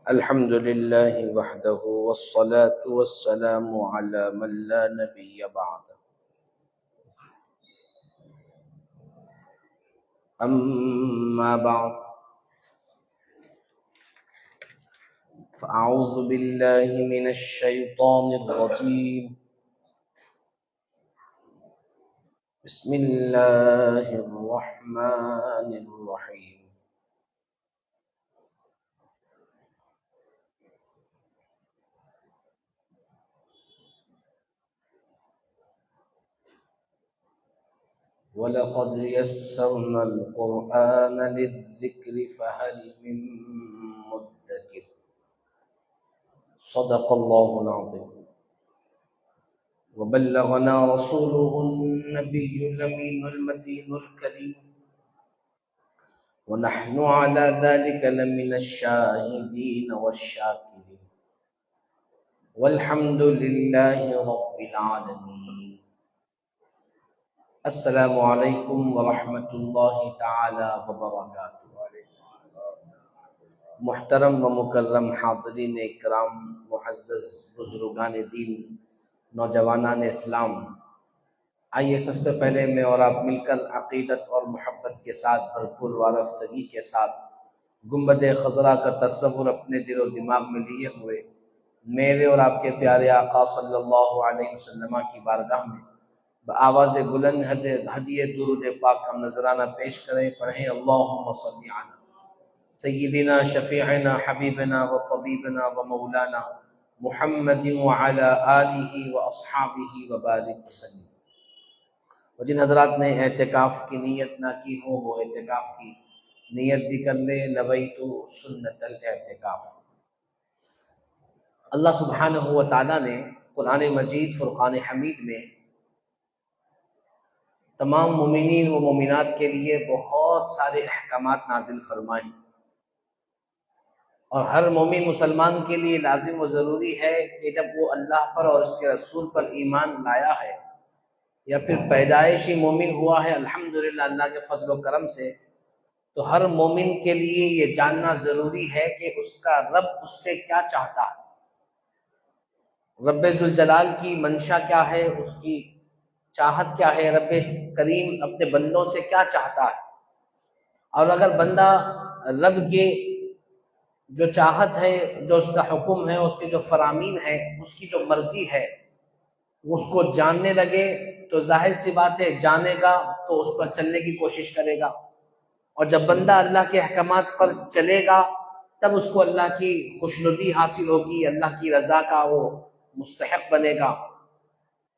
الحمد لله وحده والصلاة والسلام على من لا نبي بعده. أما بعد فأعوذ بالله من الشيطان الرجيم. بسم الله الرحمن الرحيم. وَلَقَدْ يَسَّرْنَا الْقُرْآنَ لِلذِّكْرِ فَهَلْ مِن مُّدَّكِرٍ. صدق الله العظيم. وبلغنا رسوله النبي الأمين المتين الكريم، ونحن على ذلك لمن الشاهدين والشاكرين، والحمد لله رب العالمين. السلام علیکم ورحمۃ اللہ تعالی وبرکاتہ۔ محترم و مکرم حاضرین اکرام، معزز بزرگان دین، نوجوانان اسلام، آئیے سب سے پہلے میں اور آپ مل کر عقیدت اور محبت کے ساتھ بھرپور وارفتگی کے ساتھ گنبد خضرا کا تصور اپنے دل و دماغ میں لیے ہوئے میرے اور آپ کے پیارے آقا صلی اللہ علیہ وسلم کی بارگاہ میں بآواز بلند ہدیہ درود پاک کا نذرانہ پیش کریں۔ پڑھیں اللہم صلی علی سیدنا شفیعنا حبیبنا و طبیبنا و مولانا محمد وعلی آلہ و اصحابہ و بارک وسلم۔ اور جن حضرات نے اعتکاف کی نیت نہ کی ہو وہ اعتکاف کی نیت بھی کر لے۔ نویت سنت الاعتکاف۔ اللہ سبحانہ و تعالیٰ نے قرآن مجید فرقان حمید میں تمام مومنین و مومنات کے لیے بہت سارے احکامات نازل فرمائے، اور ہر مومن مسلمان کے لیے لازم و ضروری ہے کہ جب وہ اللہ پر اور اس کے رسول پر ایمان لایا ہے یا پھر پیدائشی مومن ہوا ہے الحمدللہ اللہ کے فضل و کرم سے، تو ہر مومن کے لیے یہ جاننا ضروری ہے کہ اس کا رب اس سے کیا چاہتا ہے، رب ذوالجلال کی منشا کیا ہے، اس کی چاہت کیا ہے، رب کریم اپنے بندوں سے کیا چاہتا ہے۔ اور اگر بندہ رب کے جو چاہت ہے، جو اس کا حکم ہے، اس کے جو فرامین ہے، اس کی جو مرضی ہے، اس کو جاننے لگے تو ظاہر سی بات ہے جانے گا تو اس پر چلنے کی کوشش کرے گا، اور جب بندہ اللہ کے احکامات پر چلے گا تب اس کو اللہ کی خوشنودی حاصل ہوگی، اللہ کی رضا کا وہ مستحق بنے گا۔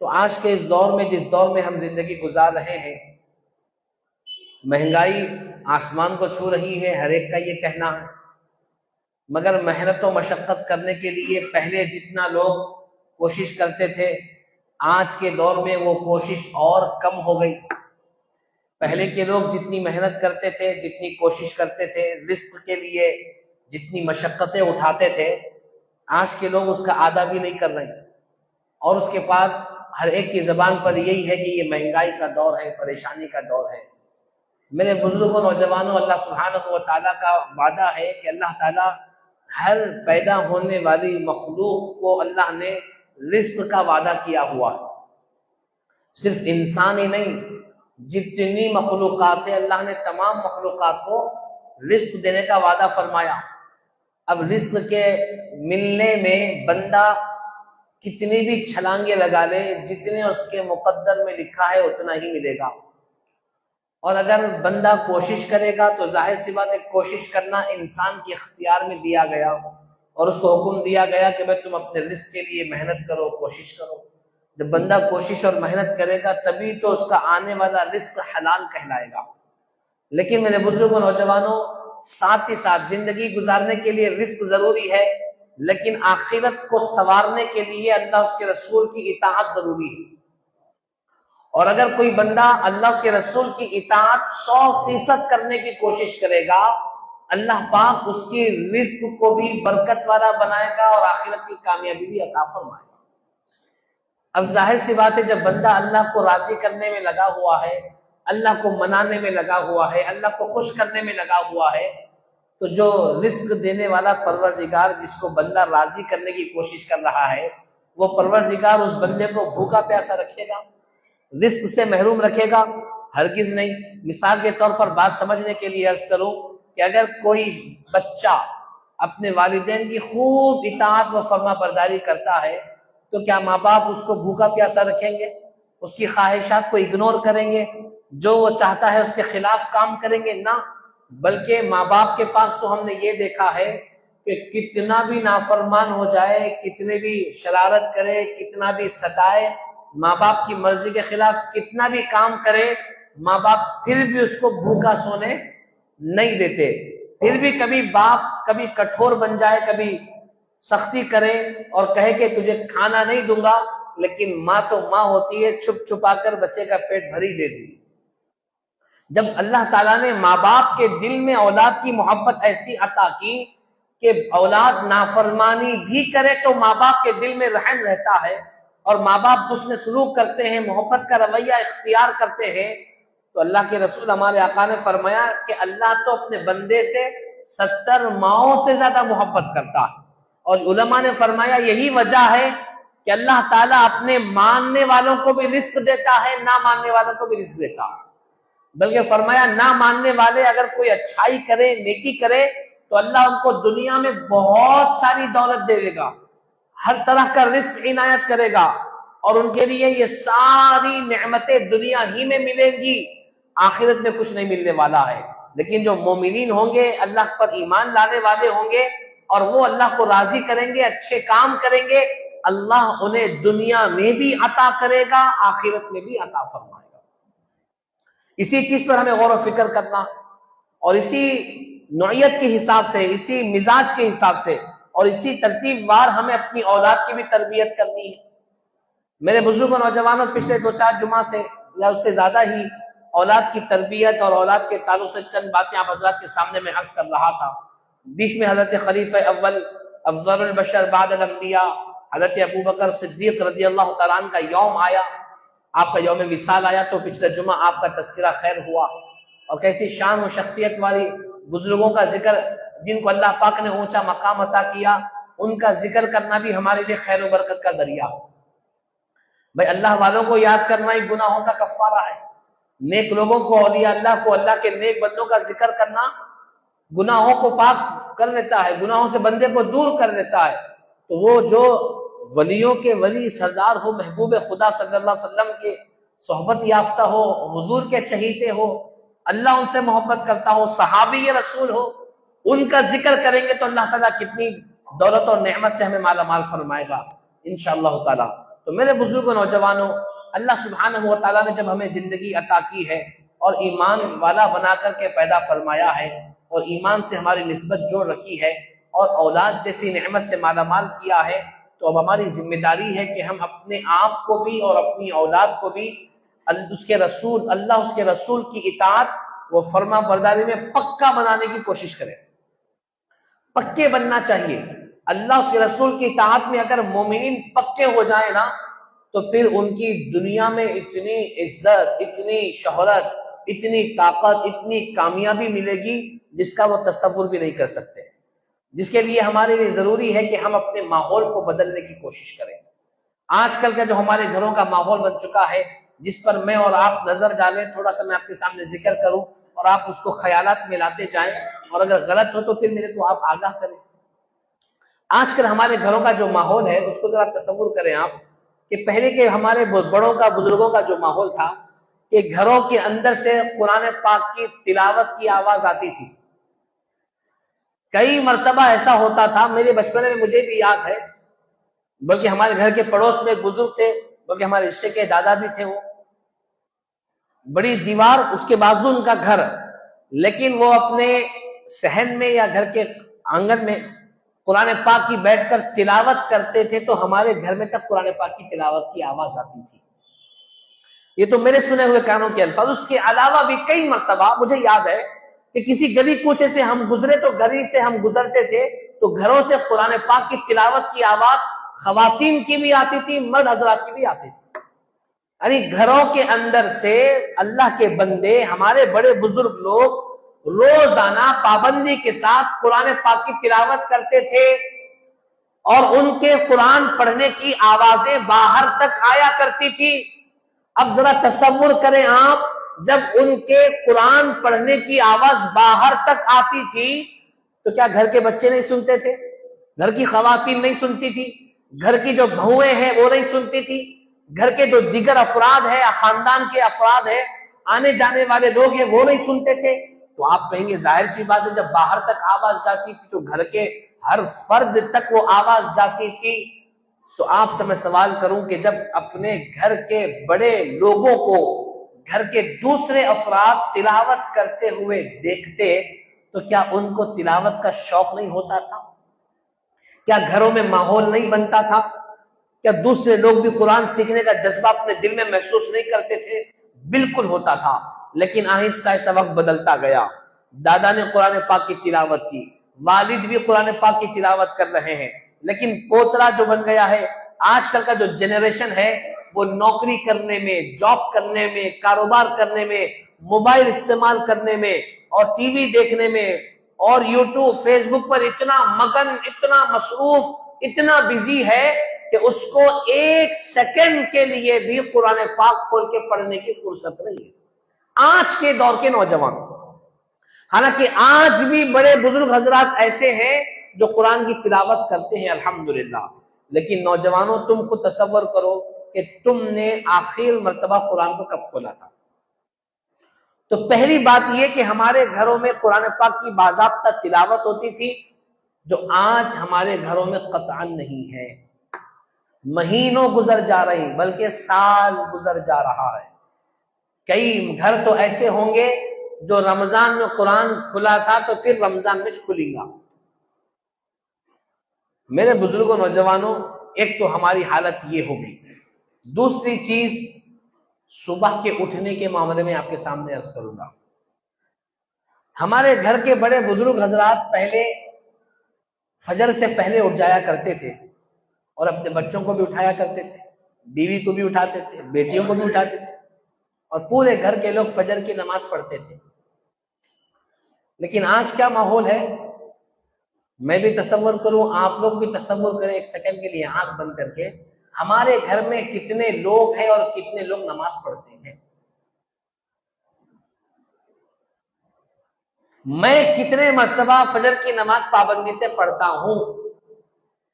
تو آج کے اس دور میں، جس دور میں ہم زندگی گزار رہے ہیں، مہنگائی آسمان کو چھو رہی ہے، ہر ایک کا یہ کہنا ہے، مگر محنت و مشقت کرنے کے لیے پہلے جتنا لوگ کوشش کرتے تھے آج کے دور میں وہ کوشش اور کم ہو گئی۔ پہلے کے لوگ جتنی محنت کرتے تھے، جتنی کوشش کرتے تھے، رزق کے لیے جتنی مشقتیں اٹھاتے تھے، آج کے لوگ اس کا آدھا بھی نہیں کر رہے، اور اس کے بعد ہر ایک کی زبان پر یہی ہے کہ یہ مہنگائی کا دور ہے، پریشانی کا دور ہے۔ میرے بزرگوں، نوجوانوں، اللہ سبحانہ و تعالیٰ کا وعدہ ہے کہ اللہ تعالیٰ ہر پیدا ہونے والی مخلوق کو اللہ نے رزق کا وعدہ کیا ہوا ہے۔ صرف انسان ہی نہیں، جتنی مخلوقات ہیں اللہ نے تمام مخلوقات کو رزق دینے کا وعدہ فرمایا۔ اب رزق کے ملنے میں بندہ کتنی بھی چھلانگے لگا لے، جتنے اس کے مقدر میں لکھا ہے اتنا ہی ملے گا، اور اگر بندہ کوشش کرے گا تو ظاہر سی بات ہے کوشش کرنا انسان کے اختیار میں دیا گیا، اور اس کو حکم دیا گیا کہ بھئی تم اپنے رزق کے لیے محنت کرو، کوشش کرو۔ جب بندہ کوشش اور محنت کرے گا تبھی تو اس کا آنے والا رزق حلال کہلائے گا۔ لیکن میرے بزرگوں، نوجوانوں، ساتھ ہی ساتھ زندگی گزارنے کے لیے رزق ضروری ہے، لیکن آخرت کو سنوارنے کے لیے اللہ اس کے رسول کی اطاعت ضروری ہے۔ اور اگر کوئی بندہ اللہ اس کے رسول کی اطاعت 100% کرنے کی کوشش کرے گا، اللہ پاک اس کی رزق کو بھی برکت والا بنائے گا اور آخرت کی کامیابی بھی عطا فرمائے گا۔ اب ظاہر سی بات ہے جب بندہ اللہ کو راضی کرنے میں لگا ہوا ہے، اللہ کو منانے میں لگا ہوا ہے، اللہ کو خوش کرنے میں لگا ہوا ہے، تو جو رزق دینے والا پروردگار جس کو بندہ راضی کرنے کی کوشش کر رہا ہے، وہ پروردگار اس بندے کو بھوکا پیاسا رکھے گا، رزق سے محروم رکھے گا؟ ہرگز نہیں۔ مثال کے طور پر بات سمجھنے کے لیے عرض کروں کہ اگر کوئی بچہ اپنے والدین کی خوب اطاعت و فرما برداری کرتا ہے تو کیا ماں باپ اس کو بھوکا پیاسا رکھیں گے؟ اس کی خواہشات کو اگنور کریں گے؟ جو وہ چاہتا ہے اس کے خلاف کام کریں گے؟ نہ، بلکہ ماں باپ کے پاس تو ہم نے یہ دیکھا ہے کہ کتنا بھی نافرمان ہو جائے، کتنے بھی شرارت کرے، کتنا بھی ستائے، ماں باپ کی مرضی کے خلاف کتنا بھی کام کرے، ماں باپ پھر بھی اس کو بھوکا سونے نہیں دیتے۔ پھر بھی کبھی باپ کبھی کٹھور بن جائے، کبھی سختی کرے اور کہے کہ تجھے کھانا نہیں دوں گا، لیکن ماں تو ماں ہوتی ہے، چھپ چھپا کر بچے کا پیٹ بھری دیتی۔ جب اللہ تعالیٰ نے ماں باپ کے دل میں اولاد کی محبت ایسی عطا کی کہ اولاد نافرمانی بھی کرے تو ماں باپ کے دل میں رحم رہتا ہے اور ماں باپ حسن سلوک کرتے ہیں، محبت کا رویہ اختیار کرتے ہیں، تو اللہ کے رسول ہمارے آقا نے فرمایا کہ اللہ تو اپنے بندے سے 70 ماؤں سے زیادہ محبت کرتا ہے۔ اور علماء نے فرمایا یہی وجہ ہے کہ اللہ تعالیٰ اپنے ماننے والوں کو بھی رزق دیتا ہے، نہ ماننے والوں کو بھی رزق دیتا ہے۔ بلکہ فرمایا نہ ماننے والے اگر کوئی اچھائی کرے، نیکی کرے، تو اللہ ان کو دنیا میں بہت ساری دولت دے دے گا، ہر طرح کا رزق عنایت کرے گا، اور ان کے لیے یہ ساری نعمتیں دنیا ہی میں ملیں گی، آخرت میں کچھ نہیں ملنے والا ہے۔ لیکن جو مومنین ہوں گے، اللہ پر ایمان لانے والے ہوں گے اور وہ اللہ کو راضی کریں گے، اچھے کام کریں گے، اللہ انہیں دنیا میں بھی عطا کرے گا، آخرت میں بھی عطا فرمائے گا۔ اسی چیز پر ہمیں غور و فکر کرنا اور اسی نوعیت کے حساب سے، اسی مزاج کے حساب سے اور اسی ترتیب وار ہمیں اپنی اولاد کی بھی تربیت کرنی ہے۔ میرے بزرگ و نوجوانوں، پچھلے 2-4 جمعہ سے یا اس سے زیادہ ہی اولاد کی تربیت اور اولاد کے تعلق سے چند باتیں آپ حضرات کے سامنے میں عرض کر رہا تھا۔ بیچ میں حضرت خلیفہ اول افضل البشر بعد الانبیاء حضرت ابوبکر صدیق رضی اللہ تعالیٰ عنہ کا یوم آیا، آپ کا یوم وصال آیا، تو پچھلے جمعہ آپ کا تذکرہ خیر ہوا، اور کیسی شان و شخصیت والی بزرگوں کا ذکر، جن کو اللہ پاک نے اونچا مقام عطا کیا، ان کا ذکر کرنا بھی ہمارے لیے خیر و برکت کا ذریعہ۔ بھائی اللہ والوں کو یاد کرنا ہی گناہوں کا کفارہ ہے، نیک لوگوں کو، اولیاء اللہ کو، اللہ کے نیک بندوں کا ذکر کرنا گناہوں کو پاک کر دیتا ہے، گناہوں سے بندے کو دور کر دیتا ہے۔ تو وہ جو ولیوں کے ولی سردار ہو، محبوب خدا صلی اللہ علیہ وسلم کے صحبت یافتہ ہو، حضور کے چہیتے ہو، اللہ ان سے محبت کرتا ہو، صحابی رسول ہو، ان کا ذکر کریں گے تو اللہ تعالیٰ کتنی دولت اور نعمت سے ہمیں مالا مال فرمائے گا انشاءاللہ تعالیٰ۔ تو میرے بزرگ و نوجوانوں، اللہ سبحانہ و تعالیٰ نے جب ہمیں زندگی عطا کی ہے اور ایمان والا بنا کر کے پیدا فرمایا ہے اور ایمان سے ہماری نسبت جوڑ رکھی ہے اور اولاد جیسی نعمت سے مالا مال کیا ہے، تو اب ہماری ذمہ داری ہے کہ ہم اپنے آپ کو بھی اور اپنی اولاد کو بھی اس کے رسول کی اطاعت و فرما برداری میں پکا بنانے کی کوشش کریں۔ پکے بننا چاہیے۔ اللہ اس کے رسول کی اطاعت میں اگر مومنین پکے ہو جائیں نا، تو پھر ان کی دنیا میں اتنی عزت، اتنی شہرت، اتنی طاقت، اتنی کامیابی ملے گی جس کا وہ تصور بھی نہیں کر سکتے، جس کے لیے ہمارے لیے ضروری ہے کہ ہم اپنے ماحول کو بدلنے کی کوشش کریں۔ آج کل کا جو ہمارے گھروں کا ماحول بن چکا ہے، جس پر میں اور آپ نظر ڈالیں، تھوڑا سا میں آپ کے سامنے ذکر کروں اور آپ اس کو خیالات میں لاتے جائیں، اور اگر غلط ہو تو پھر میرے کو آپ آگاہ کریں۔ آج کل ہمارے گھروں کا جو ماحول ہے اس کو ذرا تصور کریں آپ، کہ پہلے کے ہمارے بڑوں کا، بزرگوں کا جو ماحول تھا کہ گھروں کے اندر سے قرآن پاک کی تلاوت کی آواز آتی تھی۔ کئی مرتبہ ایسا ہوتا تھا، میرے بچپن میں مجھے بھی یاد ہے، بلکہ ہمارے گھر کے پڑوس میں ایک بزرگ تھے، بلکہ ہمارے رشتے کے دادا بھی تھے، وہ بڑی دیوار، اس کے بازو ان کا گھر، لیکن وہ اپنے صحن میں یا گھر کے آنگن میں قرآن پاک کی بیٹھ کر تلاوت کرتے تھے، تو ہمارے گھر میں تک قرآن پاک کی تلاوت کی آواز آتی تھی۔ یہ تو میرے سنے ہوئے کانوں کے الفاظ۔ اس کے علاوہ بھی کئی مرتبہ مجھے یاد ہے کہ کسی گلی کوچے سے ہم گزرے تو گلی سے ہم گزرتے تھے تو گھروں سے قرآن پاک کی تلاوت کی آواز خواتین کی بھی آتی تھی، مرد حضرات کی بھی آتی تھی۔ یعنی گھروں کے اندر سے اللہ کے بندے، ہمارے بڑے بزرگ لوگ روزانہ پابندی کے ساتھ قرآن پاک کی تلاوت کرتے تھے اور ان کے قرآن پڑھنے کی آوازیں باہر تک آیا کرتی تھی. اب ذرا تصور کریں آپ, جب ان کے قرآن پڑھنے کی آواز باہر تک آتی تھی تو کیا گھر کے بچے نہیں سنتے تھے؟ گھر کی خواتین نہیں سنتی تھی؟ گھر کی جو بہویں ہیں وہ نہیں سنتی تھی؟ گھر کے جو دیگر افراد ہیں, خاندان کے افراد ہیں, آنے جانے والے لوگ ہیں, وہ نہیں سنتے تھے؟ تو آپ کہیں گے ظاہر سی بات ہے, جب باہر تک آواز جاتی تھی تو گھر کے ہر فرد تک وہ آواز جاتی تھی. تو آپ سے میں سوال کروں کہ جب اپنے گھر کے بڑے لوگوں کو گھر کے دوسرے افراد تلاوت کرتے ہوئے دیکھتے تو کیا ان کو تلاوت کا شوق نہیں ہوتا تھا؟ کیا گھروں میں ماحول نہیں بنتا تھا؟ کیا دوسرے لوگ بھی قرآن سیکھنے کا جذبہ اپنے دل میں محسوس نہیں کرتے تھے؟ بالکل ہوتا تھا. لیکن آہستہ آہستہ وقت بدلتا گیا. دادا نے قرآن پاک کی تلاوت کی, والد بھی قرآن پاک کی تلاوت کر رہے ہیں, لیکن پوترا جو بن گیا ہے, آج کل کا جو جنریشن ہے, وہ نوکری کرنے میں, جاب کرنے میں, کاروبار کرنے میں, موبائل استعمال کرنے میں اور ٹی وی دیکھنے میں اور یوٹیوب فیس بک پر اتنا مگن, اتنا مصروف, اتنا بزی ہے کہ اس کو ایک سیکنڈ کے لیے بھی قرآن پاک کھول کے پڑھنے کی فرصت نہیں ہے آج کے دور کے نوجوان. حالانکہ آج بھی بڑے بزرگ حضرات ایسے ہیں جو قرآن کی تلاوت کرتے ہیں الحمدللہ, لیکن نوجوانوں تم خود تصور کرو کہ تم نے آخر مرتبہ قرآن کو کب کھولا تھا. تو پہلی بات یہ کہ ہمارے گھروں میں قرآن پاک کی باضابطہ تلاوت ہوتی تھی, جو آج ہمارے گھروں میں قطعاً نہیں ہے. مہینوں گزر جا رہی, بلکہ سال گزر جا رہا ہے. کئی گھر تو ایسے ہوں گے جو رمضان میں قرآن کھلا تھا تو پھر رمضان میں کھلے گا. میرے بزرگوں, نوجوانوں, ایک تو ہماری حالت یہ ہوگی. دوسری چیز, صبح کے اٹھنے کے معاملے میں آپ کے سامنے عرض کروں گا. ہمارے گھر کے بڑے بزرگ حضرات پہلے فجر سے پہلے اٹھ جایا کرتے تھے اور اپنے بچوں کو بھی اٹھایا کرتے تھے, بیوی کو بھی اٹھاتے تھے, بیٹیوں کو بھی اٹھاتے تھے, اور پورے گھر کے لوگ فجر کی نماز پڑھتے تھے. لیکن آج کیا ماحول ہے, میں بھی تصور کروں, آپ لوگ بھی تصور کریں ایک سیکنڈ کے لیے آنکھ بند کر کے, ہمارے گھر میں کتنے لوگ ہیں اور کتنے لوگ نماز پڑھتے ہیں. میں کتنے مرتبہ فجر کی نماز پابندی سے پڑھتا ہوں.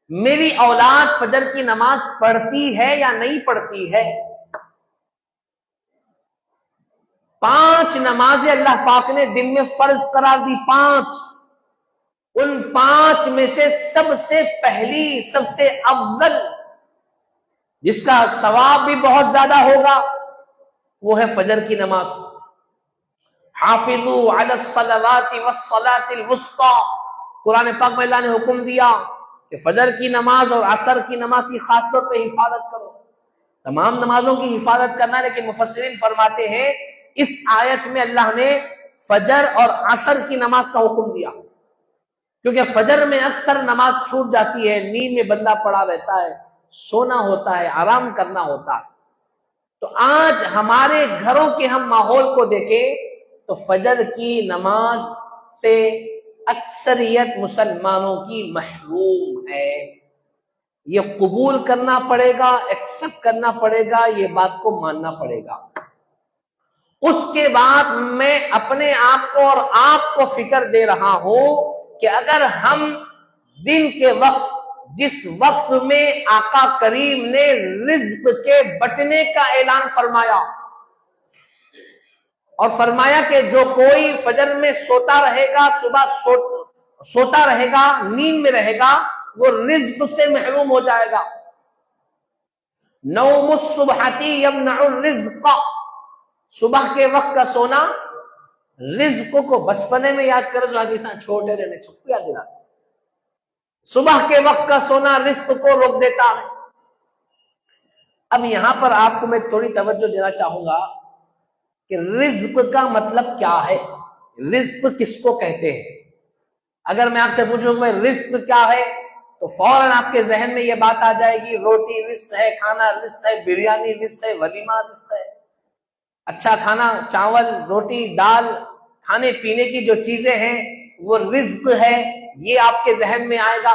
میری اولاد فجر کی نماز پڑھتی ہے یا نہیں پڑھتی ہے؟ 5 نمازیں اللہ پاک نے دن میں فرض قرار دی, 5. ان 5 میں سے سب سے پہلی, سب سے افضل, جس کا ثواب بھی بہت زیادہ ہوگا, وہ ہے فجر کی نماز. حافظوا علی الصلوات والصلاة الوسطی, قرآن پاک میں اللہ نے حکم دیا کہ فجر کی نماز اور عصر کی نماز کی خاص طور پہ حفاظت کرو. تمام نمازوں کی حفاظت کرنا, لیکن مفسرین فرماتے ہیں اس آیت میں اللہ نے فجر اور عصر کی نماز کا حکم دیا, کیونکہ فجر میں اکثر نماز چھوٹ جاتی ہے, نیند میں بندہ پڑا رہتا ہے, سونا ہوتا ہے, آرام کرنا ہوتا ہے. تو آج ہمارے گھروں کے ہم ماحول کو دیکھیں تو فجر کی نماز سے اکثریت مسلمانوں کی محروم ہے. یہ قبول کرنا پڑے گا, ایکسپٹ کرنا پڑے گا, یہ بات کو ماننا پڑے گا. اس کے بعد میں اپنے آپ کو اور آپ کو فکر دے رہا ہوں کہ اگر ہم دن کے وقت, جس وقت میں آقا کریم نے رزق کے بٹنے کا اعلان فرمایا اور فرمایا کہ جو کوئی فجر میں سوتا رہے گا, صبح سوتا رہے گا, نیند میں رہے گا, وہ رزق سے محروم ہو جائے گا. نوم الصبحتی یمنع الرزق, صبح کے وقت کا سونا رزق کو, بچپنے میں یاد کرو, چھوٹے رہنے چھپ یاد دلا, صبح کے وقت کا سونا رزق کو روک دیتا ہے. اب یہاں پر آپ کو میں تھوڑی توجہ دینا چاہوں گا کہ رزق کا مطلب کیا ہے, رزق کس کو کہتے ہیں. اگر میں آپ سے پوچھوں کہ رزق کیا ہے تو فوراً آپ کے ذہن میں یہ بات آ جائے گی, روٹی رزق ہے, کھانا رزق ہے, بریانی رزق ہے, ولیمہ رزق ہے, اچھا کھانا, چاول, روٹی, دال, کھانے پینے کی جو چیزیں ہیں وہ رزق ہے، یہ آپ کے ذہن میں آئے گا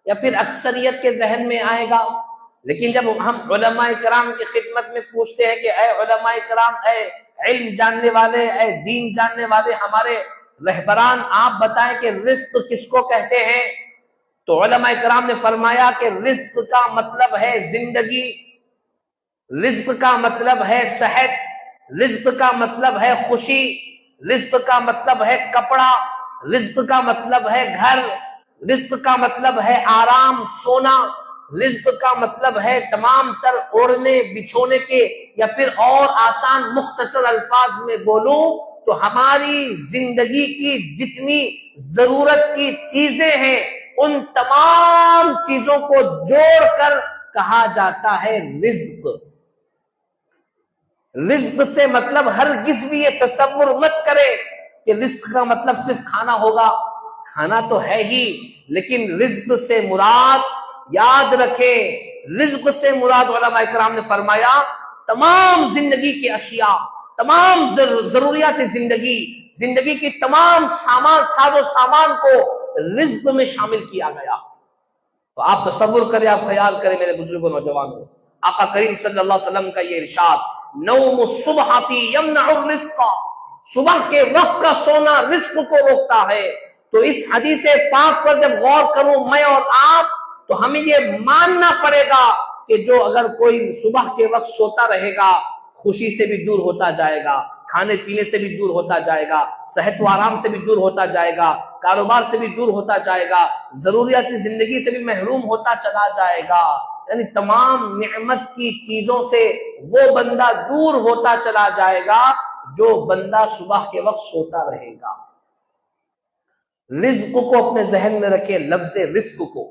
یا پھر اکثریت کے ذہن میں آئے گا۔ لیکن جب ہم علماء کرام کی خدمت میں پوچھتے ہیں کہ اے علماء کرام، اے علم جاننے والے، اے دین جاننے والے، ہمارے رہبران، آپ بتائیں کہ رزق کس کو کہتے ہیں؟ تو علماء کرام نے فرمایا کہ رزق کا مطلب ہے زندگی، رزق کا مطلب ہے صحت، رزق کا مطلب ہے خوشی، رزق کا مطلب ہے کپڑا، رزق کا مطلب ہے گھر، رزق کا مطلب ہے آرام، سونا، رزق کا مطلب ہے تمام تر اوڑھنے بچھونے کے، یا پھر اور آسان مختصر الفاظ میں بولوں تو ہماری زندگی کی جتنی ضرورت کی چیزیں ہیں ان تمام چیزوں کو جوڑ کر کہا جاتا ہے رزق۔ رزق سے مطلب ہرگز بھی یہ تصور مت کرے کہ رزق کا مطلب صرف کھانا ہوگا، کھانا تو ہے ہی، لیکن رزق سے مراد یاد رکھیں، رزق سے مراد علماء کرام نے فرمایا تمام زندگی کی اشیاء، تمام ضروریات زندگی کی تمام ساز و سامان کو رزق میں شامل کیا گیا۔ تو آپ تصور کریں، آپ خیال کریں میرے بزرگوں نوجوانوں، آقا کریم صلی اللہ علیہ وسلم کا یہ ارشاد، نوم الصبح یمنع الرزق، صبح کے وقت کا سونا رزق کو روکتا ہے۔ تو اس حدیث پاک پر جب غور کروں میں اور آپ تو ہمیں یہ ماننا پڑے گا کہ جو اگر کوئی صبح کے وقت سوتا رہے گا خوشی سے بھی دور ہوتا جائے گا، کھانے پینے سے بھی دور ہوتا جائے گا، صحت و آرام سے بھی دور ہوتا جائے گا، کاروبار سے بھی دور ہوتا جائے گا، ضروریات زندگی سے بھی محروم ہوتا چلا جائے گا، یعنی تمام نعمت کی چیزوں سے وہ بندہ دور ہوتا چلا جائے گا جو بندہ صبح کے وقت سوتا رہے گا۔ رزق کو اپنے ذہن میں رکھے، لفظ رزق کو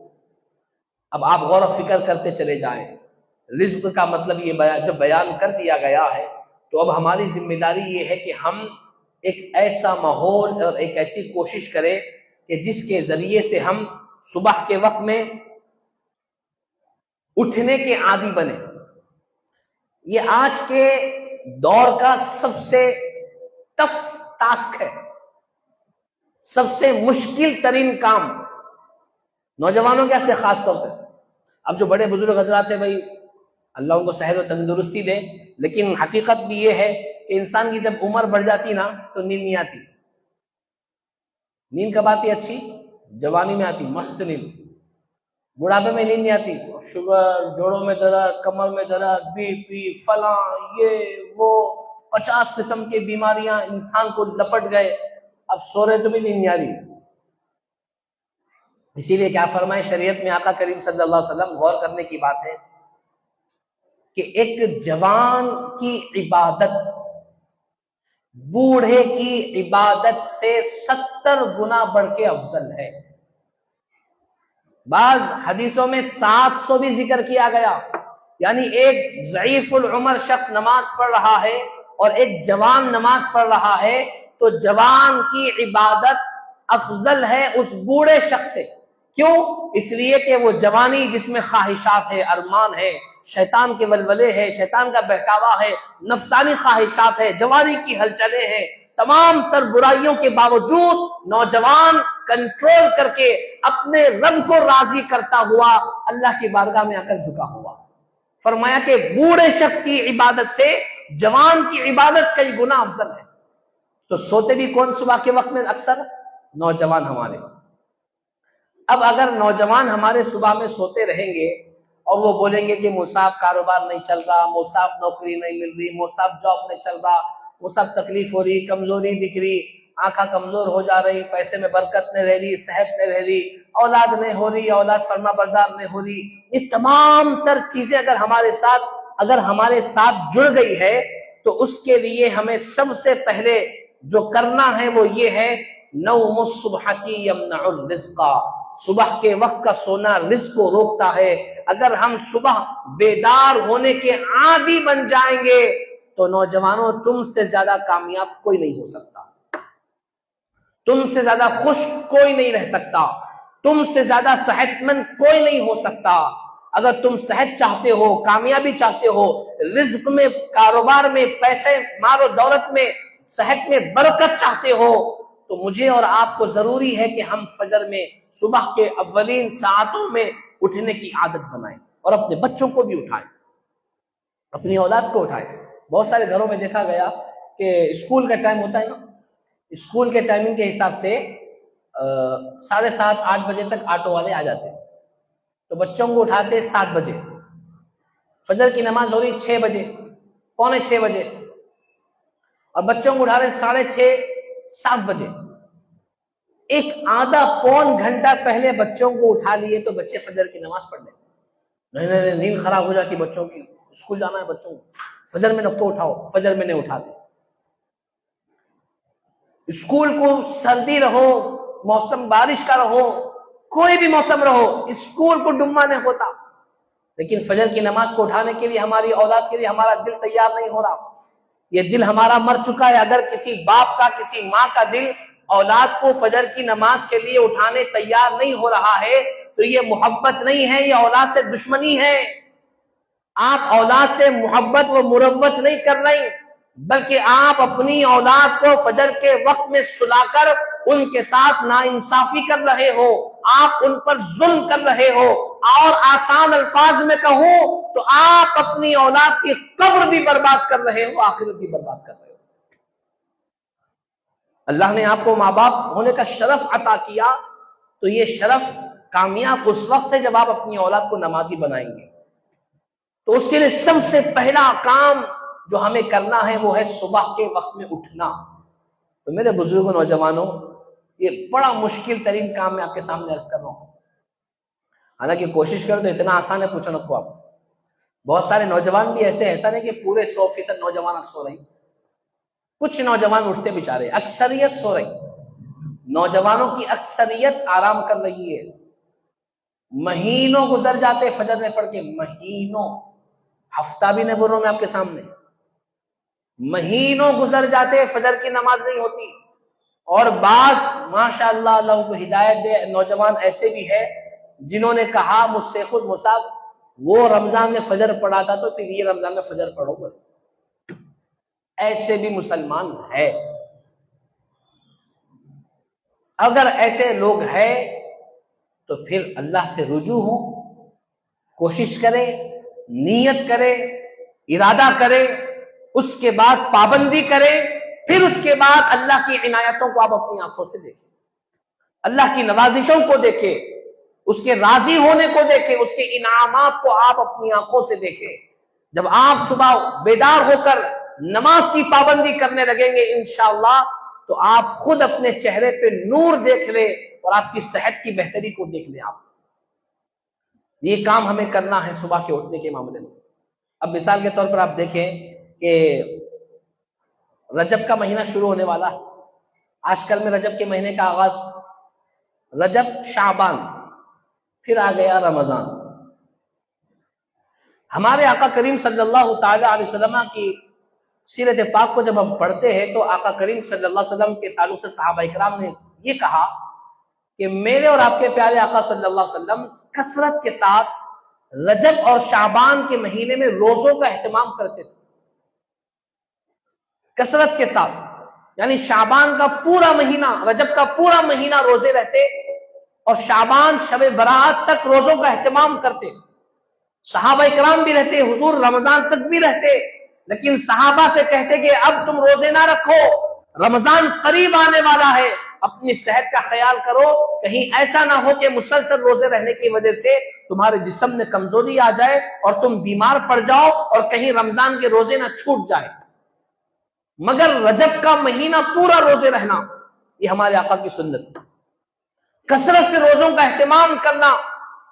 اب آپ غور و فکر کرتے چلے جائیں۔ رزق کا مطلب یہ جب بیان کر دیا گیا ہے تو اب ہماری ذمہ داری یہ ہے کہ ہم ایک ایسا ماحول اور ایک ایسی کوشش کریں کہ جس کے ذریعے سے ہم صبح کے وقت میں اٹھنے کے عادی بنے۔ یہ آج کے دور کا سب سے ٹف ٹاسک ہے، سب سے مشکل ترین کام نوجوانوں کے سے خاص طور پہ۔ اب جو بڑے بزرگ حضرات ہیں بھائی اللہ ان کو صحت و تندرستی دے، لیکن حقیقت بھی یہ ہے کہ انسان کی جب عمر بڑھ جاتی نا تو نیند نہیں آتی۔ نیند کب آتی اچھی؟ جوانی میں آتی مست نیند، بڑھاپے میں نیند نہیں آتی، شوگر، جوڑوں میں درد، کمر میں درد، بی پی، فلاں، یہ وہ 50 قسم کی بیماریاں انسان کو لپٹ گئے، اب سو رہے تو بھی نیند نہیں آ رہی۔ اسی لیے کیا فرمائے شریعت میں آقا کریم صلی اللہ علیہ وسلم، غور کرنے کی بات ہے کہ ایک جوان کی عبادت بوڑھے کی عبادت سے 70 گنا بڑھ کے افضل ہے۔ بعض حدیثوں میں 700 بھی ذکر کیا گیا، یعنی ایک ضعیف العمر شخص نماز پڑھ رہا ہے اور ایک جوان نماز پڑھ رہا ہے تو جوان کی عبادت افضل ہے اس بوڑھے شخص سے۔ کیوں؟ اس لیے کہ وہ جوانی جس میں خواہشات ہے، ارمان ہے، شیطان کے ولولے ہے، شیطان کا بہکاوا ہے، نفسانی خواہشات ہے، جوانی کی ہلچلیں ہیں، تمام تر برائیوں کے باوجود نوجوان کنٹرول کر کے اپنے رب کو راضی کرتا ہوا اللہ کی بارگاہ میں آ کر جھکا ہوا۔ فرمایا کہ بوڑھے شخص کی عبادت سے جوان کی عبادت کئی گنا افضل ہے۔ تو سوتے بھی کون صبح کے وقت میں؟ اکثر نوجوان ہمارے۔ اب اگر نوجوان ہمارے صبح میں سوتے رہیں گے اور وہ بولیں گے کہ مصعب کاروبار نہیں چل رہا، مصعب نوکری نہیں مل رہی، مصعب جاب نہیں چل رہا، مصعب تکلیف ہو رہی، کمزوری دکھ رہی، آنکھیں کمزور ہو جا رہی، پیسے میں برکت نہیں رہ رہی، صحت نہیں رہ رہی، اولاد نہیں ہو رہی، اولاد فرما بردار نہیں ہو رہی، یہ تمام تر چیزیں اگر ہمارے ساتھ جڑ گئی ہے تو اس کے لیے ہمیں سب سے پہلے جو کرنا ہے وہ یہ ہے، نوم الصبح یمنع الرزق، صبح کے وقت کا سونا رزق کو روکتا ہے۔ اگر ہم صبح بیدار ہونے کے عادی بن جائیں گے تو نوجوانوں تم سے زیادہ کامیاب کوئی نہیں ہو سکتا، تم سے زیادہ خوش کوئی نہیں رہ سکتا، تم سے زیادہ صحت مند کوئی نہیں ہو سکتا۔ اگر تم صحت چاہتے ہو، کامیابی چاہتے ہو، رزق میں، کاروبار میں، پیسے، مال و دولت میں صحت میں برکت چاہتے ہو تو مجھے اور آپ کو ضروری ہے کہ ہم فجر میں صبح کے اولین ساعتوں میں اٹھنے کی عادت بنائیں اور اپنے بچوں کو بھی اٹھائیں، اپنی اولاد کو اٹھائیں۔ بہت سارے گھروں میں دیکھا گیا کہ اسکول کا ٹائم ہوتا ہے نا، اسکول کے ٹائمنگ کے حساب سے 7:30 8 بجے تک آٹو والے آ جاتے ہیں، تو بچوں کو اٹھاتے 7 بجے، فجر کی نماز ہو رہی 6 بجے، پونے 6 بجے، اور بچوں کو اٹھا رہے 6:30 7 بجے۔ ایک آدھا پون گھنٹہ پہلے بچوں کو اٹھا لیے تو بچے فجر کی نماز پڑھ لیں۔ نہیں نیند خراب ہو جاتی بچوں کی، اسکول جانا ہے بچوں کو، فجر میں نہ کو اٹھاؤ، فجر میں نہیں اٹھاتے۔ اسکول کو سردی رہو، موسم بارش کا رہو، کوئی بھی موسم رہو، اسکول کو ڈما نہیں ہوتا، لیکن فجر کی نماز کو اٹھانے کے لیے ہماری اولاد کے لیے ہمارا دل تیار نہیں ہو رہا۔ یہ دل ہمارا مر چکا ہے۔ اگر کسی باپ کا، کسی ماں کا دل اولاد کو فجر کی نماز کے لیے اٹھانے تیار نہیں ہو رہا ہے تو یہ محبت نہیں ہے، یہ اولاد سے دشمنی ہے۔ آپ اولاد سے محبت و مروت نہیں کر رہے، بلکہ آپ اپنی اولاد کو فجر کے وقت میں سلا کر ان کے ساتھ ناانصافی کر رہے ہو، آپ ان پر ظلم کر رہے ہو، اور آسان الفاظ میں کہوں تو آپ اپنی اولاد کی قبر بھی برباد کر رہے ہو، آخرت بھی برباد کر رہے ہو۔ اللہ نے آپ کو ماں باپ ہونے کا شرف عطا کیا تو یہ شرف کامیاب اس وقت ہے جب آپ اپنی اولاد کو نمازی بنائیں گے۔ تو اس کے لیے سب سے پہلا کام جو ہمیں کرنا ہے وہ ہے صبح کے وقت میں اٹھنا۔ تو میرے بزرگوں، نوجوانوں، یہ بڑا مشکل ترین کام میں آپ کے سامنے عرض کر رہا ہوں، حالانکہ کوشش کرو تو اتنا آسان ہے پوچھو نہ کو آپ۔ بہت سارے نوجوان بھی ایسا نہیں کہ پورے 100% نوجوان سو رہی، کچھ نوجوان اٹھتے بیچارے، اکثریت سو رہی، نوجوانوں کی اکثریت آرام کر رہی ہے۔ مہینوں گزر جاتے فجر میں پڑھ کے، مہینوں، ہفتہ بھی نہیں بول رہا ہوں میں آپ کے سامنے، مہینوں گزر جاتے فجر کی نماز نہیں ہوتی۔ اور بعض ماشاءاللہ اللہ کو ہدایت دے نوجوان ایسے بھی ہے جنہوں نے کہا مجھ سے خود مصعب وہ رمضان میں فجر پڑھا تھا تو پھر یہ رمضان میں فجر پڑھو گے۔ ایسے بھی مسلمان ہے۔ اگر ایسے لوگ ہیں تو پھر اللہ سے رجوع ہو، کوشش کرے، نیت کرے، ارادہ کرے، اس کے بعد پابندی کرے، پھر اس کے بعد اللہ کی عنایتوں کو آپ اپنی آنکھوں سے دیکھیں، اللہ کی نوازشوں کو دیکھیں، اس کے راضی ہونے کو دیکھیں، اس کے انعامات کو آپ اپنی آنکھوں سے دیکھیں۔ جب آپ صبح بیدار ہو کر نماز کی پابندی کرنے لگیں گے انشاءاللہ تو آپ خود اپنے چہرے پہ نور دیکھ لیں اور آپ کی صحت کی بہتری کو دیکھ لیں۔ آپ یہ کام ہمیں کرنا ہے صبح کے اٹھنے کے معاملے میں۔ اب مثال کے طور پر آپ دیکھیں کہ رجب کا مہینہ شروع ہونے والا ہے، آج کل میں رجب کے مہینے کا آغاز، رجب، شعبان، پھر آ گیا رمضان۔ ہمارے آقا کریم صلی اللہ تعالی علیہ وسلم کی سیرت پاک کو جب ہم پڑھتے ہیں تو آقا کریم صلی اللہ علیہ وسلم کے تعلق سے صحابہ اکرام نے یہ کہا کہ میرے اور آپ کے پیارے آقا صلی اللہ علیہ وسلم کثرت کے ساتھ رجب اور شعبان کے مہینے میں روزوں کا اہتمام کرتے تھے، کثرت کے ساتھ، یعنی شعبان کا پورا مہینہ، رجب کا پورا مہینہ روزے رہتے اور شعبان شب برات تک روزوں کا اہتمام کرتے۔ صحابہ اکرام بھی رہتے، حضور رمضان تک بھی رہتے، لیکن صحابہ سے کہتے کہ اب تم روزے نہ رکھو، رمضان قریب آنے والا ہے، اپنی صحت کا خیال کرو، کہیں ایسا نہ ہو کہ مسلسل روزے رہنے کی وجہ سے تمہارے جسم میں کمزوری آ جائے اور تم بیمار پڑ جاؤ اور کہیں رمضان کے روزے نہ چھوٹ جائے۔ مگر رجب کا مہینہ پورا روزے رہنا یہ ہمارے آقا کی سنت، کثرت سے روزوں کا اہتمام کرنا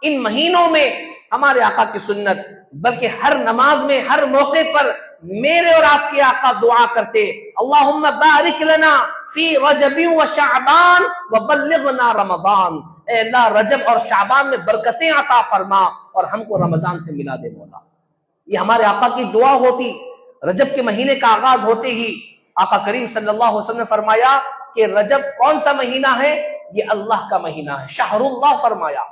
ان مہینوں میں ہمارے آقا کی سنت، بلکہ ہر نماز میں، ہر موقع پر میرے اور آپ کے آقا دعا کرتے، اللہم بارک لنا فی رجب و شعبان وبلغنا رمضان، اے اللہ رجب اور شعبان میں برکتیں عطا فرما اور ہم کو رمضان سے ملا دے مولا۔ یہ ہمارے آقا کی دعا ہوتی۔ رجب کے مہینے کا آغاز ہوتے ہی آقا کریم صلی اللہ علیہ وسلم نے فرمایا کہ رجب کون سا مہینہ ہے؟ یہ اللہ کا مہینہ ہے، شہر اللہ فرمایا،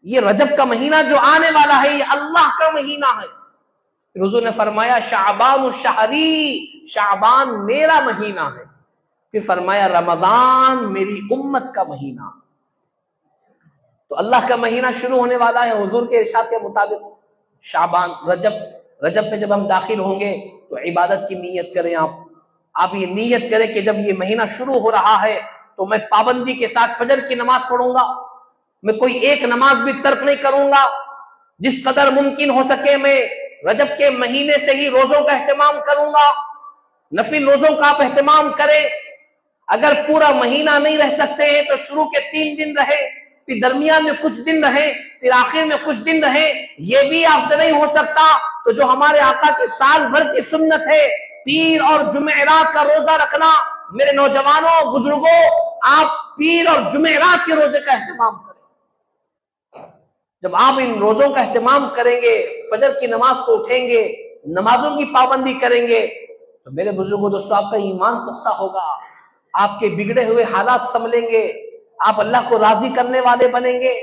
یہ رجب کا مہینہ جو آنے والا ہے یہ اللہ کا مہینہ ہے۔ حضور نے فرمایا شعبان شہری، شعبان میرا مہینہ ہے، پھر فرمایا رمضان میری امت کا مہینہ۔ تو اللہ کا مہینہ شروع ہونے والا ہے حضور کے ارشاد کے مطابق شعبان، رجب میں جب ہم داخل ہوں گے تو عبادت کی نیت کریں۔ آپ یہ نیت کریں کہ جب یہ مہینہ شروع ہو رہا ہے تو میں پابندی کے ساتھ فجر کی نماز پڑھوں گا، میں کوئی ایک نماز بھی ترک نہیں کروں گا، جس قدر ممکن ہو سکے میں رجب کے مہینے سے ہی روزوں کا اہتمام کروں گا۔ نفل روزوں کا آپ اہتمام کریں، اگر پورا مہینہ نہیں رہ سکتے ہیں تو شروع کے 3 دن رہے، پھر درمیان میں کچھ دن رہے، پھر آخر میں کچھ دن رہے۔ یہ بھی آپ سے نہیں ہو سکتا تو جو ہمارے آقا کی سال بھر کی سنت ہے پیر اور جمعرات کا روزہ رکھنا، میرے نوجوانوں بزرگوں آپ پیر اور جمعرات کے روزے کا اہتمام کریں۔ جب آپ ان روزوں کا اہتمام کریں گے، فجر کی نماز کو اٹھیں گے، نمازوں کی پابندی کریں گے تو میرے بزرگوں دوستوں آپ کا ایمان پختہ ہوگا، آپ کے بگڑے ہوئے حالات سنبھلیں گے، آپ اللہ کو راضی کرنے والے بنیں گے،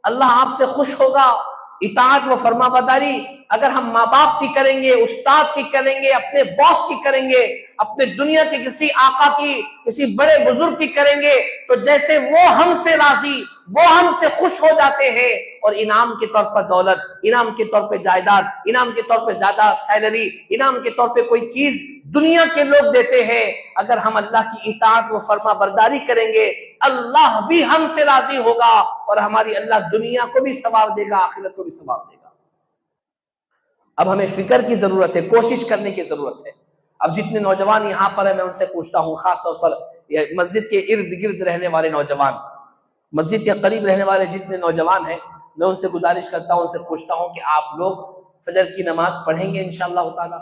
اللہ آپ سے خوش ہوگا۔ اطاعت و فرما برداری اگر ہم ماں باپ کی کریں گے، استاد کی کریں گے، اپنے باس کی کریں گے، اپنے دنیا کے کسی آقا کی، کسی بڑے بزرگ کی کریں گے تو جیسے وہ ہم سے راضی، وہ ہم سے خوش ہو جاتے ہیں، اور انعام کے طور پر دولت، انعام کے طور پہ جائیداد، انعام کے طور پہ زیادہ سیلری، انعام کے طور پہ کوئی چیز دنیا کے لوگ دیتے ہیں، اگر ہم اللہ کی اطاعت و فرما برداری کریں گے اللہ بھی ہم سے راضی ہوگا، اور ہماری اللہ دنیا کو بھی ثواب دے گا، آخرت کو بھی ثواب دے گا۔ اب ہمیں فکر کی ضرورت ہے، کوشش کرنے کی ضرورت ہے۔ اب جتنے نوجوان یہاں پر ہیں میں ان سے پوچھتا ہوں، خاص طور پر مسجد کے ارد گرد رہنے والے نوجوان، مسجد کے قریب رہنے والے جتنے نوجوان ہیں، میں ان سے گزارش کرتا ہوں، ان سے پوچھتا ہوں کہ آپ لوگ فجر کی نماز پڑھیں گے انشاءاللہ تعالی؟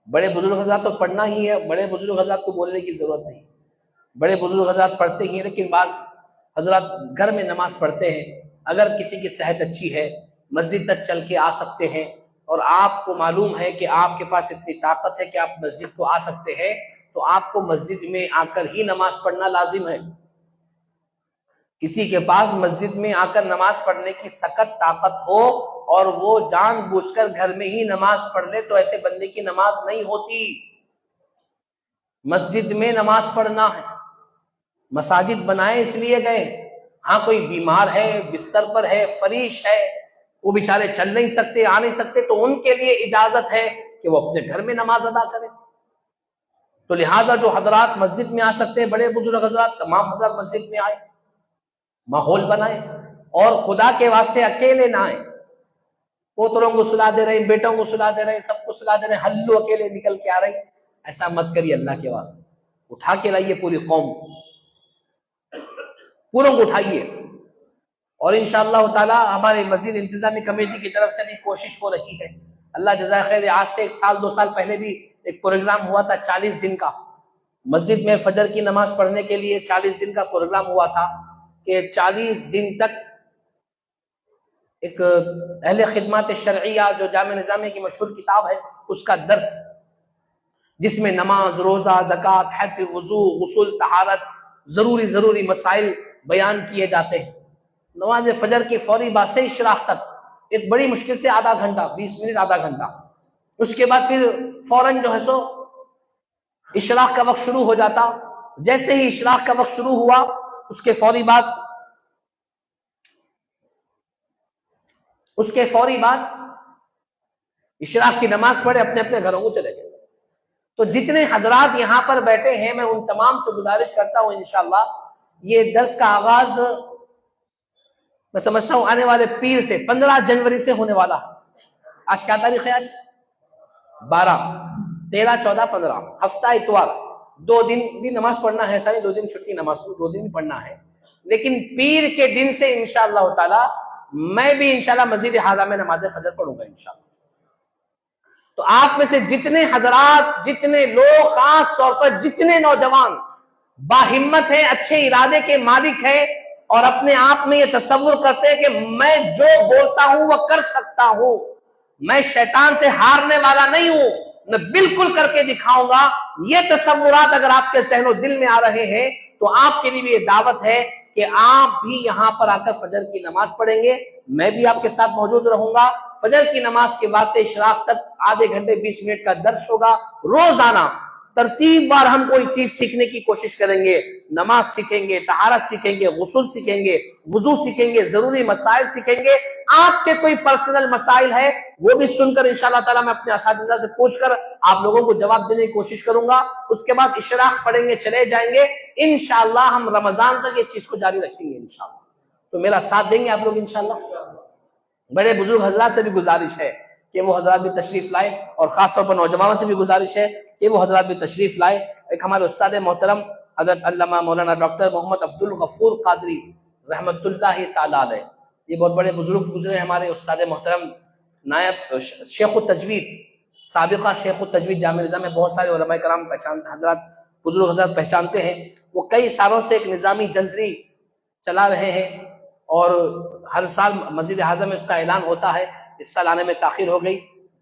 بڑے بزرگ حضرات تو پڑھنا ہی ہے، بڑے بزرگ حضرات کو بولنے کی ضرورت نہیں، بڑے بزرگ حضرات پڑھتے ہی ہیں، لیکن بعض حضرات گھر میں نماز پڑھتے ہیں۔ اگر کسی کی صحت اچھی ہے مسجد تک چل کے آ سکتے ہیں، اور آپ کو معلوم ہے کہ آپ کے پاس اتنی طاقت ہے کہ آپ مسجد کو آ سکتے ہیں، تو آپ کو مسجد میں آ کر ہی نماز پڑھنا لازم ہے۔ کسی کے پاس مسجد میں آ کر نماز پڑھنے کی سخت طاقت ہو اور وہ جان بوجھ کر گھر میں ہی نماز پڑھ لے تو ایسے بندے کی نماز نہیں ہوتی۔ مسجد میں نماز پڑھنا ہے، مساجد بنائے اس لیے گئے، ہاں کوئی بیمار ہے، بستر پر ہے، فریش ہے، وہ بیچارے چل نہیں سکتے، آ نہیں سکتے، تو ان کے لیے اجازت ہے کہ وہ اپنے گھر میں نماز ادا کریں۔ تو لہٰذا جو حضرات مسجد میں آ سکتے ہیں، بڑے بزرگ حضرات، تمام حضرات مسجد میں آئے، ماحول بنائے، اور خدا کے واسطے اکیلے نہ آئے، پوتروں کو سلا دے رہے ہیں، بیٹوں کو سلا دے رہے ہیں، سب کو سلا دے رہے ہیں، ہلو اکیلے نکل کے آ رہے ہیں، ایسا مت کریے اللہ کے واسطے، اٹھا کے لائیے پوری قوم، پوروں کو اٹھائیے۔ اور انشاءاللہ تعالی ہمارے مسجد انتظامی کمیٹی کی طرف سے بھی کوشش ہو رہی ہے، اللہ جزائے خیر۔ آج سے 1 سال 2 سال پہلے بھی ایک پروگرام ہوا تھا 40 دن کا، مسجد میں فجر کی نماز پڑھنے کے لیے 40 دن کا پروگرام ہوا تھا کہ 40 دن تک ایک اہل خدمات شرعیہ جو جامع نظامیہ کی مشہور کتاب ہے اس کا درس، جس میں نماز، روزہ، زکوٰۃ، حج، وضو، غسل، طہارت، ضروری مسائل بیان کیے جاتے ہیں۔ نماز فجر کی فوری بعد سے اشراق تک ایک بڑی مشکل سے آدھا گھنٹہ، 20 منٹ، آدھا گھنٹہ، اس کے بعد پھر فوراً جو ہے سو اشراق کا وقت شروع ہو جاتا۔ جیسے ہی اشراق کا وقت شروع ہوا اس کے فوری بعد اشراق کی نماز پڑھے اپنے اپنے گھروں کو چلے گئے۔ تو جتنے حضرات یہاں پر بیٹھے ہیں میں ان تمام سے گزارش کرتا ہوں انشاءاللہ یہ درس کا آغاز میں سمجھتا ہوں آنے والے پیر سے 15 جنوری سے ہونے والا۔ آج کیا تاریخ ہے؟ آج 12، 13، 14، 15 ہفتہ اتوار، 2 دن بھی نماز پڑھنا ہے، ساری 2 دن چھٹی نماز کو 2 دن بھی پڑھنا ہے، لیکن پیر کے دن سے انشاءاللہ تعالی میں بھی انشاءاللہ مسجد حاضرہ میں نماز فجر پڑھوں گا انشاءاللہ۔ تو آپ میں سے جتنے حضرات، جتنے لوگ، خاص طور پر جتنے نوجوان باہمت ہیں، اچھے ارادے کے مالک ہیں اور اپنے آپ میں یہ تصور کرتے ہیں کہ میں جو بولتا ہوں وہ کر سکتا ہوں، میں شیطان سے ہارنے والا نہیں ہوں، میں بالکل کر کے دکھاؤں گا، یہ تصورات اگر آپ کے ذہن و دل میں آ رہے ہیں تو آپ کے لیے بھی یہ دعوت ہے کہ آپ بھی یہاں پر آ کر فجر کی نماز پڑھیں گے، میں بھی آپ کے ساتھ موجود رہوں گا۔ فجر کی نماز کے بعد اشراق تک آدھے گھنٹے 20 منٹ کا درس ہوگا روزانہ. ترتیب بار ہم کوئی چیز سیکھنے کی کوشش کریں گے. نماز سیکھیں گے, طہارت سیکھیں گے, غسل سیکھیں گے, وضو سیکھیں گے, ضروری مسائل سیکھیں گے. آپ کے کوئی پرسنل مسائل ہے وہ بھی سن کر انشاءاللہ تعالیٰ میں اپنے اساتذہ سے پوچھ کر آپ لوگوں کو جواب دینے کی کوشش کروں گا. اس کے بعد اشراق پڑھیں گے, چلے جائیں گے. انشاءاللہ ہم رمضان تک یہ چیز کو جاری رکھیں گے انشاءاللہ. تو میرا ساتھ دیں گے آپ لوگ انشاءاللہ. بڑے بزرگ حضرات سے بھی گزارش ہے کہ وہ حضرات بھی تشریف لائے, اور خاص طور پر نوجوانوں سے بھی گزارش ہے کہ وہ حضرات بھی تشریف لائے. ایک ہمارے استاد محترم حضرت علامہ مولانا ڈاکٹر محمد عبد الغفور قادری رحمت اللہ تعالی علیہ, یہ بہت بڑے بزرگ گزرے ہمارے استاد محترم, نائب شیخ التجوید, سابقہ شیخ التجوید جامعہ نظام میں بہت سارے علماء کرام حضرات بزرگ حضرات پہچانتے ہیں. وہ کئی سالوں سے ایک نظامی جنتری چلا رہے ہیں, اور ہر سال مسجد اعظم میں اس کا اعلان ہوتا ہے. اس سال آنے میں تاخیر ہو گئی.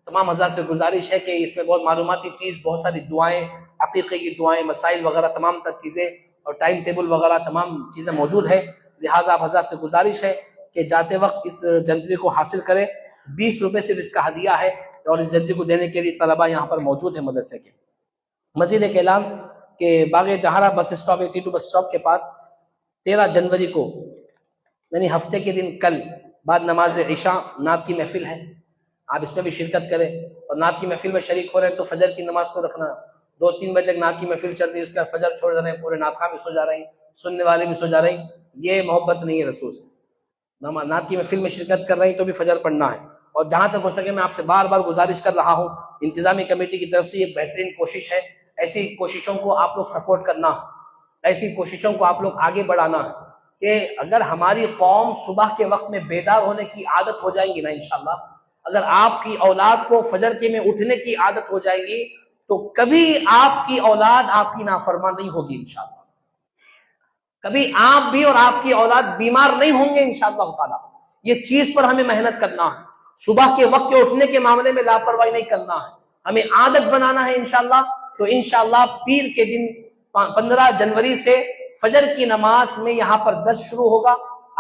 تمام حضرات سے گزارش ہے کہ اس میں بہت معلوماتی چیز, بہت ساری دعائیں, عقیقے کی دعائیں, مسائل وغیرہ تمام تر چیزیں, اور ٹائم ٹیبل وغیرہ تمام چیزیں موجود ہے. لہٰذا آپ حضرات سے گزارش ہے کہ جاتے وقت اس جنتری کو حاصل کرے. 20 روپے صرف اس کا ہدیہ ہے, اور اس جنتری کو دینے کے لیے طلبہ یہاں پر موجود ہے مدرسے کے. مزید ایک اعلان کہ باغ جہارہ بس اسٹاپ 82 بس اسٹاپ کے پاس 13 جنوری کو یعنی ہفتے کے دن کل بعد نماز عشاء نعت کی محفل ہے. آپ اس میں بھی شرکت کریں, اور نعت کی محفل میں شریک ہو رہے ہیں تو فجر کی نماز کو رکھنا. 2-3 بجے تک نعت کی محفل چل رہی ہے, اس کا فجر چھوڑ رہے ہیں, پورے نعت خواہ بھی سو جا رہے ہیں, سننے والے بھی سو جا رہے ہیں. یہ محبت نہیں ہے رسول سے. نعت کی محفل میں شرکت کر رہے ہیں تو بھی فجر پڑھنا ہے. اور جہاں تک ہو سکے میں آپ سے بار بار گزارش کر رہا ہوں, انتظامی کمیٹی کی طرف سے یہ بہترین کوشش ہے, ایسی کوششوں کو آپ لوگ سپورٹ کرنا, ایسی کوششوں کو آپ لوگ آگے بڑھانا ہے. کہ اگر ہماری قوم صبح کے وقت میں بیدار ہونے کی عادت ہو جائیں گی نا انشاءاللہ, اگر آپ کی اولاد کو فجر کے میں اٹھنے کی عادت ہو جائے گی تو کبھی آپ کی اولاد آپ کی نافرمان نہیں ہوگی انشاءاللہ. کبھی آپ بھی اور آپ کی اولاد بیمار نہیں ہوں گے انشاءاللہ تعالی. یہ چیز پر ہمیں محنت کرنا ہے. صبح کے وقت کے اٹھنے کے معاملے میں لاپرواہی نہیں کرنا ہے, ہمیں عادت بنانا ہے انشاءاللہ. تو انشاءاللہ پیر کے دن 15 جنوری سے فجر کی نماز میں یہاں پر درس شروع ہوگا.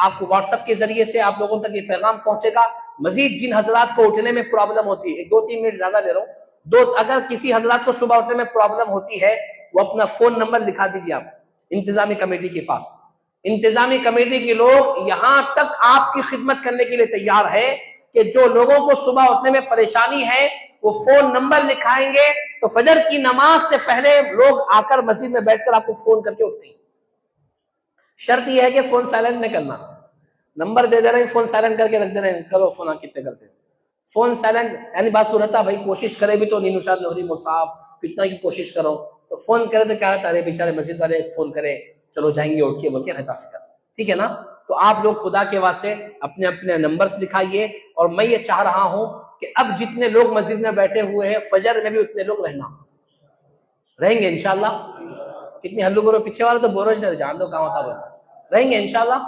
آپ کو واٹس ایپ کے ذریعے سے آپ لوگوں تک یہ پیغام پہنچے گا. مزید جن حضرات کو اٹھنے میں پرابلم ہوتی ہے, 2-3 منٹ زیادہ لے رہا ہوں, اگر کسی حضرات کو صبح اٹھنے میں پرابلم ہوتی ہے وہ اپنا فون نمبر لکھا دیجیے آپ انتظامی کمیٹی کے پاس. انتظامی کمیٹی کے لوگ یہاں تک آپ کی خدمت کرنے کے لیے تیار ہے کہ جو لوگوں کو صبح اٹھنے میں پریشانی ہے وہ فون نمبر لکھائیں گے تو فجر کی نماز سے پہلے لوگ آ کر مسجد میں بیٹھ کر آپ کو فون کر کے اٹھتے ہیں. شرط یہ ہے کہ فون سائلنٹ نہیں کرنا. نمبر دے دے رہے ہیں, فون سائلنٹ کر کے رکھ دے رہے ہیں, کرو فون. کتنے کرتے ہیں فون سائلنٹ, یعنی بات صورت ہے بھائی کوشش کرے بھی تو نینو شاد لہری مصعب کتنا کی کوشش کرو, تو فون کرے تو کیا رہتا ہے, بیچارے مسجد والے فون کرے چلو جائیں گے اٹھ کے بول کے رہتا فکر. ٹھیک ہے نا. تو آپ لوگ خدا کے واسطے اپنے اپنے نمبرز دکھائیے. اور میں یہ چاہ رہا ہوں کہ اب جتنے لوگ مسجد میں بیٹھے ہوئے ہیں فجر میں بھی اتنے لوگ رہیں گے انشاءاللہ. کتنی ہلو برو پیچھے والا تو بوروج نہیں جان دو کہاں ہوتا, رہیں گے انشاءاللہ.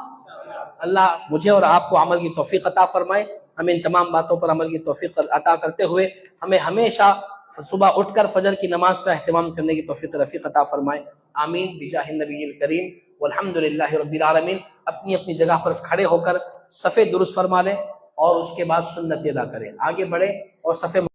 اللہ مجھے اور آپ کو عمل کی توفیق عطا فرمائے. ہمیں ان تمام باتوں پر عمل کی توفیق عطا کرتے ہوئے ہمیں ہمیشہ صبح اٹھ کر فجر کی نماز کا اہتمام کرنے کی توفیق رفیق عطا فرمائے. آمین بجاہ النبی الکریم والحمد للہ رب العالمین. اپنی اپنی جگہ پر کھڑے ہو کر صفے درست فرما لیں اور اس کے بعد سنت ادا کریں. آگے بڑھیں اور صفے